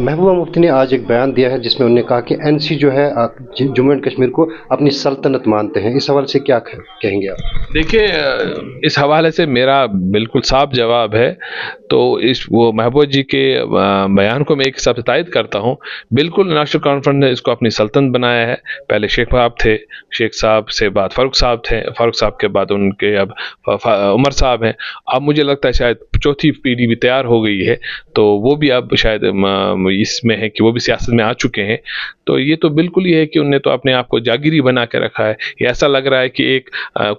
महबूबा मुफ्ती ने आज एक बयान दिया है जिसमें उन्होंने कहा कि एनसी जो है जम्मू एंड कश्मीर को अपनी सल्तनत मानते हैं। इस हवाले से क्या कहेंगे आप? देखिए, इस हवाले से मेरा बिल्कुल साफ जवाब है। तो वो महबूबा जी के बयान को मैं एक हिसाब से तायद करता हूँ। बिल्कुल नेशनल कॉन्फ्रेंस ने इसको अपनी सल्तनत बनाया है। पहले शेख साहब थे, शेख साहब से बाद फारूक साहब थे, फारूक साहब के बाद उनके अब उमर साहब हैं। अब मुझे लगता है शायद चौथी पीढ़ी भी तैयार हो गई है, तो वो भी अब शायद इसमें है कि वो भी सियासत में आ चुके हैं। तो ये तो बिल्कुल ही है कि उन्होंने तो अपने आप को जागीरी बना के रखा है। ये ऐसा लग रहा है कि एक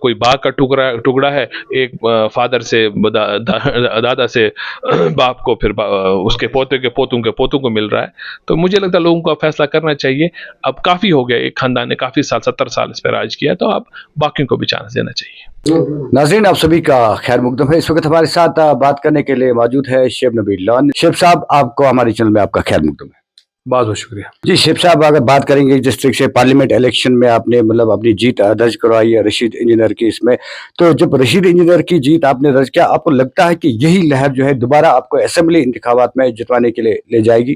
कोई बाग का टुकड़ा है, एक फादर से दादा से बाप को, फिर उसके पोते के पोतों को मिल रहा है। तो मुझे लगता है लोगों को फैसला करना चाहिए। अब काफ़ी हो गया, एक खानदान ने काफ़ी साल 70 साल इस पर राज किया, तो अब बाकियों को भी चांस देना चाहिए। नाज़रीन, आप सभी का खैर मुकदम है। इस वक्त हमारे साथ बात करने के लिए मौजूद है शेब नबील लॉन। शेब साहब, आपको हमारे चैनल में आपका खैर मुकदम है। बहुत बहुत शुक्रिया जी। शेब साहब, अगर बात करेंगे जिस तरीके से पार्लियामेंट इलेक्शन में आपने मतलब अपनी जीत दर्ज करवाई है रशीद इंजीनियर की, इसमें तो जब रशीद इंजीनियर की जीत आपने दर्ज किया, आपको लगता है कि यही लहर जो है दोबारा आपको असेंबली इंतखाबात में जितवाने के लिए ले जाएगी?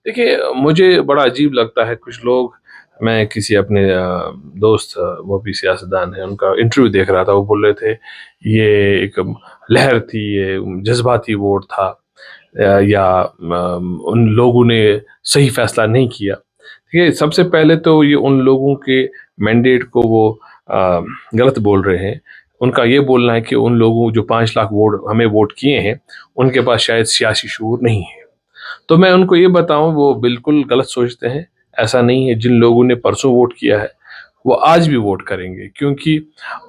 देखिए, मुझे बड़ा अजीब लगता है, कुछ लोग, मैं किसी अपने दोस्त, वो भी सियासतदान है, उनका इंटरव्यू देख रहा था, वो बोल रहे थे ये एक लहर थी, ये जज्बाती वोट था, या उन लोगों ने सही फैसला नहीं किया। ठीक है, सबसे पहले तो ये उन लोगों के मैंडेट को वो गलत बोल रहे हैं। उनका ये बोलना है कि उन लोगों जो 5 लाख वोट हमें वोट किए हैं, उनके पास शायद सियासी शऊर नहीं है। तो मैं उनको ये बताऊं, वो बिल्कुल गलत सोचते हैं। ऐसा नहीं है। जिन लोगों ने परसों वोट किया है वो आज भी वोट करेंगे, क्योंकि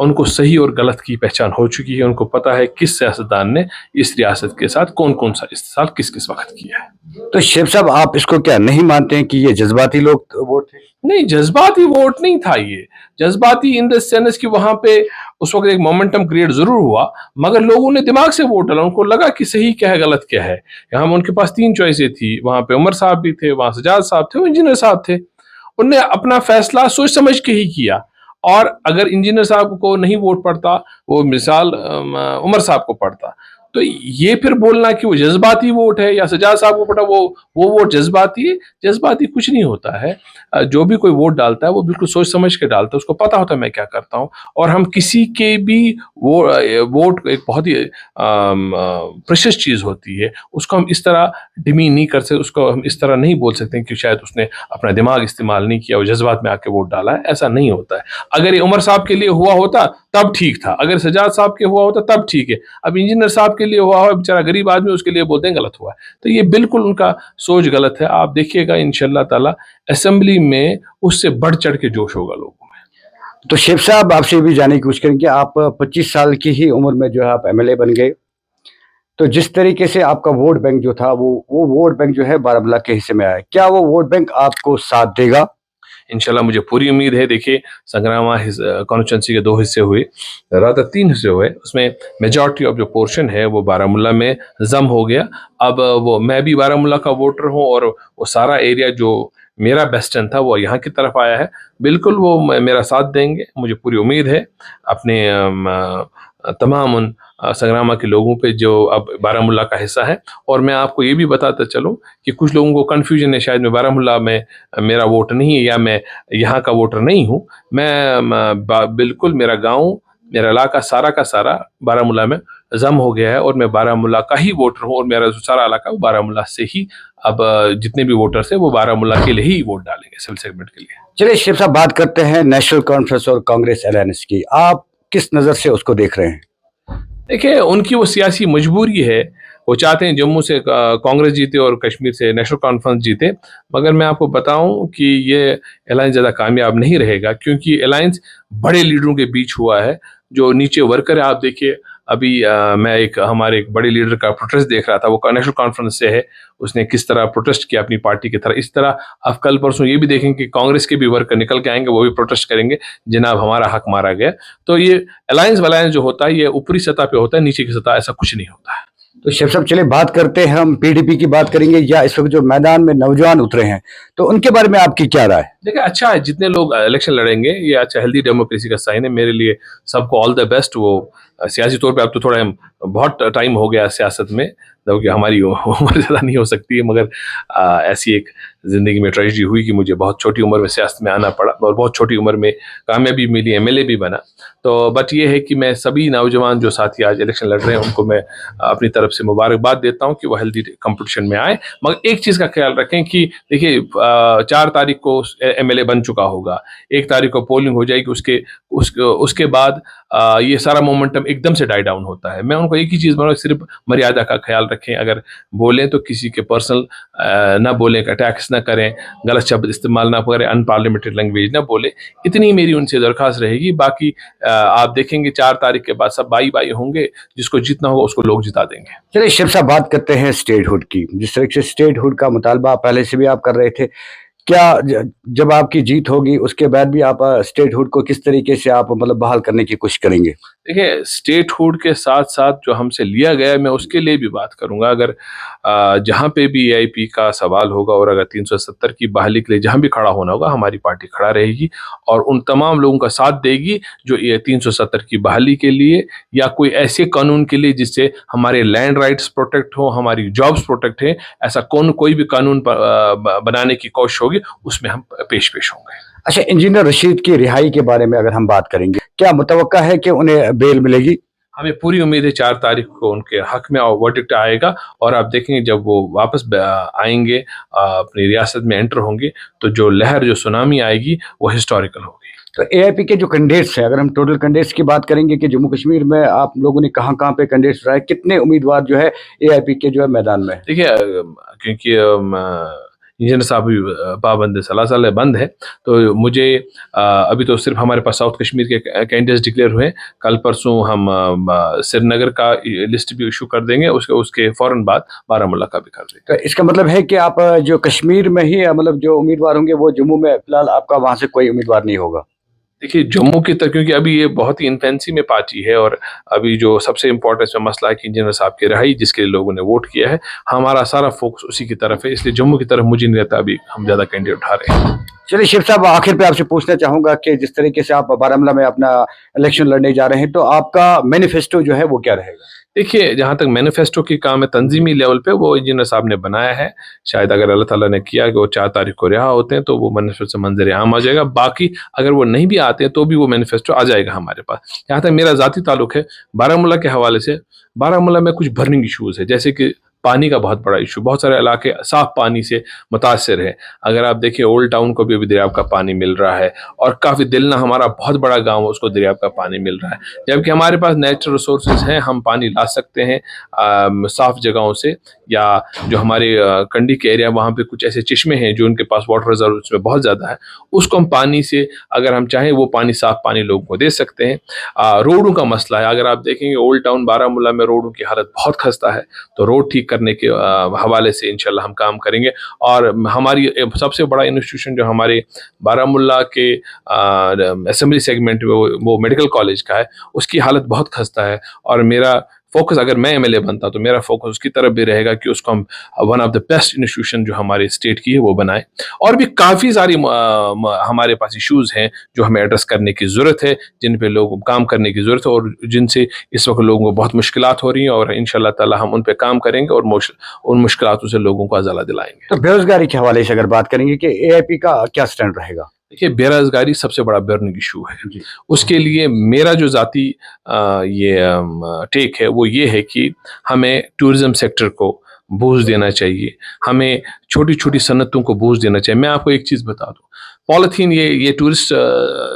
उनको सही और गलत की पहचान हो चुकी है। उनको पता है किस सियासतदान ने इस रियासत के साथ कौन कौन सा इस्तेमाल किस किस वक्त किया है। तो शेब साहब, आप इसको क्या नहीं मानते हैं कि ये जज्बाती लोग वोट थे? नहीं, जज्बाती वोट नहीं था ये। जज्बाती इन द सेंस कि वहां पे उस वक्त एक मोमेंटम क्रिएट जरूर हुआ, मगर लोगों ने दिमाग से वोट डाला। उनको लगा कि सही क्या है, गलत क्या है। यहाँ उनके पास 3 चॉइसें थी। वहां पे उमर साहब भी थे, वहां सजाद साहब थे, इंजीनियर साहब थे। उनने अपना फैसला सोच समझ के ही किया। और अगर इंजीनियर साहब को नहीं वोट पड़ता, वो मिसाल उमर साहब को पड़ता, तो ये फिर बोलना कि वो जज्बाती वोट है या सजाद साहब को पड़ा वो वोट जज्बाती है, जज्बाती कुछ नहीं होता है। जो भी कोई वोट डालता है वो बिल्कुल सोच समझ के डालता है, उसको पता होता है मैं क्या करता हूँ। और हम किसी के भी वोट एक बहुत ही प्रेशियस चीज़ होती है, उसको हम इस तरह डिमीन नहीं कर सकते, उसको हम इस तरह नहीं बोल सकते कि शायद उसने अपना दिमाग इस्तेमाल नहीं किया, वो जज्बात में आके वोट डाला है। ऐसा नहीं होता है। अगर ये उमर साहब के लिए हुआ होता तब ठीक था, अगर सजाद साहब के हुआ होता तब ठीक है। अब इंजीनियर साहब के लिए हुआ हो, बेचारा गरीब आदमी, उसके लिए बोलते हैं गलत हुआ है। तो ये बिल्कुल उनका सोच गलत है। आप देखिएगा इंशाल्लाह ताला असेंबली में उससे बढ़ चढ़ के जोश होगा लोगों में। तो शेब साहब, आपसे भी जानने की कोशिश करेंगे, आप 25 साल की ही उम्र में जो है आप एमएलए बन गए, तो जिस तरीके से आपका वोट बैंक जो था वो वोट बैंक जो है बारामूला के हिस्से में आया, क्या वो वोट बैंक आपको साथ देगा? इंशाल्लाह मुझे पूरी उम्मीद है। देखिए, संग्रामा कॉन्स्टिट्यूंसी के 2 हिस्से हुए, रात 3 हिस्से हुए, उसमें मेजॉरिटी ऑफ जो पोर्शन है वो बारामूला में जम हो गया। अब वो मैं भी बारामूला का वोटर हूँ, और वो सारा एरिया जो मेरा बेस्टर्न था वो यहाँ की तरफ आया है। बिल्कुल वो मेरा साथ देंगे, मुझे पूरी उम्मीद है। अपने तमाम उन संग्रामा के लोगों पे जो अब बारामूला का हिस्सा है। और मैं आपको ये भी बताता चलूँ कि कुछ लोगों को कन्फ्यूजन है, शायद मैं बारामूला में मेरा वोट नहीं है या मैं यहाँ का वोटर नहीं हूँ। मैं बिल्कुल, मेरा गांव, मेरा इलाका सारा का सारा बारामूला में जम हो गया है, और मैं बारामूला का ही वोटर हूँ। और मेरा जो सारा इलाका वो बारामूला से ही, अब जितने भी वोटर्स हैं वो बारामूला के लिए ही वोट डालेंगे, सिविल सेगमेंट के लिए। चलिए शेब साहब, बात करते हैं नेशनल कॉन्फ्रेंस और कांग्रेस अलायंस की। आप किस नज़र से उसको देख रहे हैं? देखिए, उनकी वो सियासी मजबूरी है। वो चाहते हैं जम्मू से कांग्रेस जीते और कश्मीर से नेशनल कॉन्फ्रेंस जीते। मगर मैं आपको बताऊं कि ये अलायंस ज़्यादा कामयाब नहीं रहेगा, क्योंकि अलायंस बड़े लीडरों के बीच हुआ है। जो नीचे वर्कर है, आप देखिए, अभी मैं हमारे एक बड़े लीडर का प्रोटेस्ट देख रहा था, वो नेशनल कॉन्फ्रेंस से है। उसने किस तरह प्रोटेस्ट किया अपनी पार्टी की तरह। इस तरह आप कल परसों ये भी देखेंगे कि कांग्रेस के भी वर्कर निकल के आएंगे, वो भी प्रोटेस्ट करेंगे, जनाब हमारा हक मारा गया। तो ये अलायंस वलायंस जो होता है ये ऊपरी सतह पे होता है, नीचे की सतह ऐसा कुछ नहीं होता है। तो शेब साहब, चलिए बात करते हैं, हम पीडीपी की बात करेंगे, या इस वक्त जो मैदान में नौजवान उतरे हैं तो उनके बारे में आपकी क्या राय? देखिए, अच्छा है जितने लोग इलेक्शन लड़ेंगे, ये अच्छा हेल्दी डेमोक्रेसी का साइन है मेरे लिए। सबको ऑल द बेस्ट। वो सियासी तौर पे अब तो थोड़ा बहुत टाइम हो गया सियासत में, जबकि हमारी उम्र ज़्यादा नहीं हो सकती है, मगर ऐसी एक ज़िंदगी में ट्रेजेडी हुई कि मुझे बहुत छोटी उम्र में सियासत में आना पड़ा और बहुत छोटी उम्र में कामयाबी मिली, एमएलए भी बना। तो बट ये है कि मैं सभी नौजवान जो साथी आज इलेक्शन लड़ रहे हैं उनको मैं अपनी तरफ से मुबारकबाद देता हूँ कि वो हेल्दी कंपटीशन में आए। मगर एक चीज़ का ख्याल रखें कि देखिए 4 तारीख को एमएलए बन चुका होगा, 1 तारीख को पोलिंग हो जाएगी, उसके बाद ये सारा मोमेंटम एकदम से डाई डाउन होता है। मैं उनको एक ही चीज़ बोलूँगा, सिर्फ मर्यादा का ख्याल रखें, अगर बोलें तो किसी के पर्सनल ना बोलें, अटैक्स ना करें, गलत शब्द इस्तेमाल ना करें, अनपार्लियामेंट्री लैंग्वेज ना बोले, इतनी मेरी उनसे दरख्वास्त रहेगी। बाकी आप देखेंगे 4 तारीख के बाद सब बाई बाई होंगे, जिसको जीतना होगा उसको लोग जिता देंगे। चलिए शिव साहब, बात करते हैं स्टेटहुड की। जिस तरह से स्टेटहुड का मुतालबा पहले से भी आप कर रहे थे, क्या जब आपकी जीत होगी उसके बाद भी आप स्टेटहुड को किस तरीके से आप मतलब बहाल करने की कोशिश करेंगे? देखिए, स्टेटहुड के साथ साथ जो हमसे लिया गया है, मैं उसके लिए भी बात करूंगा। अगर जहाँ पे भी एआईपी का सवाल होगा और अगर 370 की बहाली के लिए जहाँ भी खड़ा होना होगा, हमारी पार्टी खड़ा रहेगी और उन तमाम लोगों का साथ देगी जो ये 370 की बहाली के लिए या कोई ऐसे कानून के लिए जिससे हमारे लैंड राइट्स प्रोटेक्ट हो, हमारी जॉब्स प्रोटेक्ट है, ऐसा कोई भी कानून बनाने की कोशिश होगी, उसमें हम पेश होंगे। अच्छा, इंजीनियर रशीद की रिहाई के बारे में अगर हम बात करेंगे, क्या मुतवक्का है कि उन्हें बेल मिलेगी? हमें पूरी उम्मीद है 4 तारीख को उनके हक में वर्डिक्ट आएगा और आप देखेंगे जब वो वापस आएंगे, अपनी रियासत में एंटर होंगे, तो जो लहर, जो सुनामी आएगी वो हिस्टोरिकल होगी। तो एआईपी के जो कैंडिडेट्स हैं, अगर हम टोटल कैंडिडेट्स की बात करेंगे कि जम्मू कश्मीर में आप लोगों ने कहाँ कहाँ पे कैंडिडेट्स रहे, कितने उम्मीदवार जो है एआईपी के जो है मैदान में? देखिए, क्योंकि इंजीनियर साहब भी पाबंद सलाह बंद है, तो मुझे अभी तो सिर्फ हमारे पास साउथ कश्मीर के कैंडिडेट्स डिक्लेयर हुए। कल परसों हम श्रीनगर का लिस्ट भी इशू कर देंगे, उसके फौरन बाद बारामूला का भी कर देंगे। तो इसका मतलब है कि आप जो कश्मीर में ही मतलब जो उम्मीदवार होंगे वो जम्मू में फिलहाल आपका वहां से कोई उम्मीदवार नहीं होगा? देखिए, जम्मू की तरफ, क्योंकि अभी ये बहुत ही इन्फेंसी में पार्टी है और अभी जो सबसे इम्पोर्टेंट मसला है कि इंजीनियर साहब की रिहाई, जिसके लिए लोगों ने वोट किया है, हमारा सारा फोकस उसी की तरफ है, इसलिए जम्मू की तरफ मुझे नहीं लगता अभी हम ज़्यादा कैंडिडेट उठा रहे हैं। चलिए शिव साहब, आखिर पे आपसे पूछना चाहूंगा कि जिस तरीके से आप बारामूला में अपना इलेक्शन लड़ने जा रहे हैं, तो आपका मैनिफेस्टो जो है वो क्या रहेगा? देखिए, जहाँ तक मैनिफेस्टो की काम है तंजीमी लेवल पे, वो इंजीनियर साहब ने बनाया है। शायद अगर अल्लाह ताला ने किया कि वो 4 तारीख को रिहा होते हैं तो वो मैनिफेस्टो से मंजर आम आ जाएगा। बाकी अगर वो नहीं भी आते हैं तो भी वो मैनिफेस्टो आ जाएगा हमारे पास। जहाँ तक मेरा ज़ाती ताल्लुक है बारामूला के हवाले से, बारामूला में कुछ बर्निंग इशूज़ है, जैसे कि पानी का बहुत बड़ा इशू, बहुत सारे इलाके साफ पानी से मुतासर है। अगर आप देखिए, ओल्ड टाउन को भी अभी दरियाव का पानी मिल रहा है और काफ़ी दिलना हमारा बहुत बड़ा गांव है, उसको दरियाव का पानी मिल रहा है। जबकि हमारे पास नेचुरल रिसोर्सेज हैं, हम पानी ला सकते हैं साफ जगहों से, या जो हमारे कंडी के एरिया, वहाँ पे कुछ ऐसे चश्मे हैं जो उनके पास वाटर रिजर्व उसमें बहुत ज़्यादा है, उसको हम पानी से अगर हम चाहें वो पानी, साफ पानी लोगों को दे सकते हैं। रोडों का मसला है, अगर आप देखेंगे ओल्ड टाउन बारामूला में रोडों की हालत बहुत खस्ता है, तो रोड ठीक करने के हवाले से इंशाल्लाह हम काम करेंगे। और हमारी सबसे बड़ा इंस्टीट्यूशन जो हमारे बारामूला के असेंबली सेगमेंट में वो मेडिकल कॉलेज का है, उसकी हालत बहुत खस्ता है और मेरा फोकस, अगर मैं एमएलए बनता तो मेरा फोकस उसकी तरफ भी रहेगा कि उसको हम one of the best institution जो हमारे स्टेट की है वो बनाए। और भी काफ़ी सारी हमारे पास इश्यूज़ हैं जो हमें एड्रेस करने की ज़रूरत है, जिन पे लोगों को काम करने की ज़रूरत है और जिनसे इस वक्त लोगों को बहुत मुश्किलात हो रही हैं, और इंशाल्लाह ताला हम उन पे काम करेंगे और उन मुश्किलातों से लोगों को अज़ाला दिलाएंगे। तो बेरोजगारी के हवाले से अगर बात करेंगे कि एआईपी का क्या स्टैंड रहेगा? देखिए, बेरोजगारी सबसे बड़ा बर्निंग इशू है जी। उसके लिए मेरा जो ज़ाती ये टेक है वो ये है कि हमें टूरिज़्म सेक्टर को बूस्ट देना चाहिए, हमें छोटी छोटी सनतों को बूस्ट देना चाहिए। मैं आपको एक चीज़ बता दूं, पॉलीथीन, ये टूरिस्ट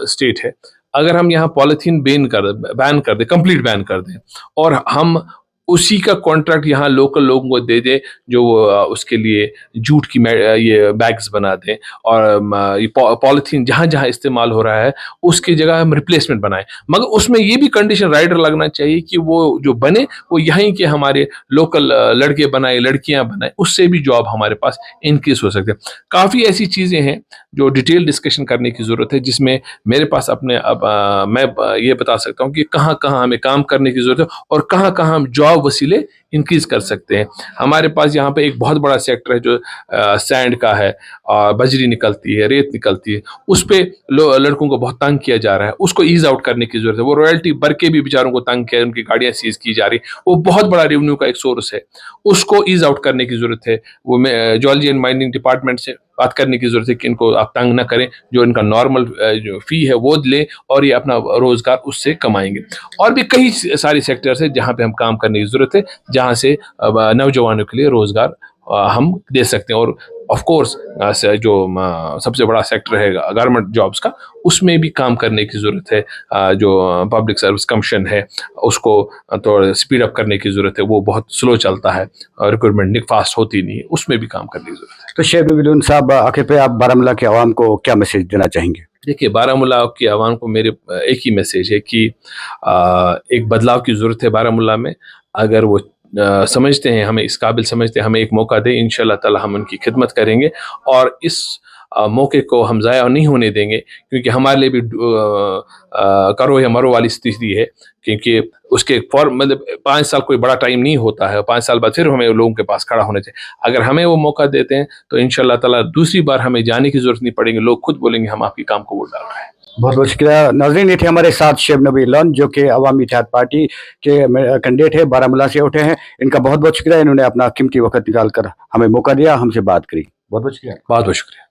स्टेट है, अगर हम यहाँ पॉलीथीन बैन कर दें, कंप्लीट बैन कर दें, और हम उसी का कॉन्ट्रैक्ट यहाँ लोकल लोगों को दे दें जो उसके लिए जूट की ये बैग्स बना दें, और ये पॉलीथीन जहाँ जहाँ इस्तेमाल हो रहा है उसकी जगह हम रिप्लेसमेंट बनाएं, मगर उसमें ये भी कंडीशन राइडर लगना चाहिए कि वो जो बने वो यहीं के हमारे लोकल लड़के बनाए, लड़कियां बनाए, उससे भी जॉब हमारे पास इंक्रीज हो सकते हैं। काफ़ी ऐसी चीज़ें हैं जो डिटेल डिस्कशन करने की ज़रूरत है, जिसमें मेरे पास अपने मैं ये बता सकता हूँ कि कहाँ कहाँ हमें काम करने की ज़रूरत है और कहाँ कहाँ हम जॉब वसीले इंक्रीज कर सकते हैं। हमारे पास यहाँ पे एक बहुत बड़ा सेक्टर है जो सैंड का है, और बजरी निकलती है, रेत निकलती है, उस पे लड़कों को बहुत तंग किया जा रहा है, उसको ईज आउट करने की जरूरत है। वो रॉयल्टी भर के भी बेचारों को तंग किया, उनकी गाड़ियां सीज की जा रही, वो बहुत बड़ा रेवेन्यू का एक सोर्स है, उसको ईज आउट करने की जरूरत है। वो ज्वेलरी एंड माइनिंग डिपार्टमेंट से बात करने की जरूरत है कि इनको आप तंग ना करें, जो इनका नॉर्मल जो फी है वो ले, और ये अपना रोजगार उससे कमाएंगे। और भी कई सारी सेक्टर्स है जहाँ पे हम काम करने की जरूरत है, जहाँ से नौजवानों के लिए रोजगार हम दे सकते हैं। और ऑफ कोर्स जो सबसे बड़ा सेक्टर है गवर्नमेंट जॉब्स का, उसमें भी काम करने की ज़रूरत है। जो पब्लिक सर्विस कमीशन है उसको थोड़ा स्पीड अप करने की ज़रूरत है, वो बहुत स्लो चलता है और रिक्रूटमेंट फास्ट होती नहीं है, उसमें भी काम करने की ज़रूरत है। तो शेख नबील साहब, आखिर पे आप बारामूला के आवाम को क्या मैसेज देना चाहेंगे? देखिए, बारामूला की आवाम को मेरे एक ही मैसेज है कि एक बदलाव की ज़रूरत है बारामूला में। अगर वो समझते हैं, हमें इस काबिल समझते हैं, हमें एक मौका दे, इंशाल्लाह ताला हम उनकी खिदमत करेंगे और इस मौके को हम ज़ाया नहीं होने देंगे, क्योंकि हमारे लिए भी करो या मरो वाली स्थिति है। क्योंकि उसके मतलब 5 साल कोई बड़ा टाइम नहीं होता है, 5 साल बाद फिर हमें लोगों के पास खड़ा होना चाहिए। अगर हमें वो मौका देते हैं तो इंशाल्लाह ताला दूसरी बार हमें जाने की जरूरत नहीं पड़ेगी, लोग खुद बोलेंगे हम आपकी काम को वोट डाल रहे हैं। बहुत बहुत शुक्रिया नाज़रीन। ये थे हमारे साथ शेख नबील जो कि अवामी इत्तेहाद पार्टी के कैंडिडेट है, बारामूला से उठे हैं। इनका बहुत बहुत शुक्रिया, इन्होंने अपना कीमती वक्त निकाल कर हमें मौका दिया, हमसे बात करी। बहुत बहुत शुक्रिया। बहुत बहुत शुक्रिया।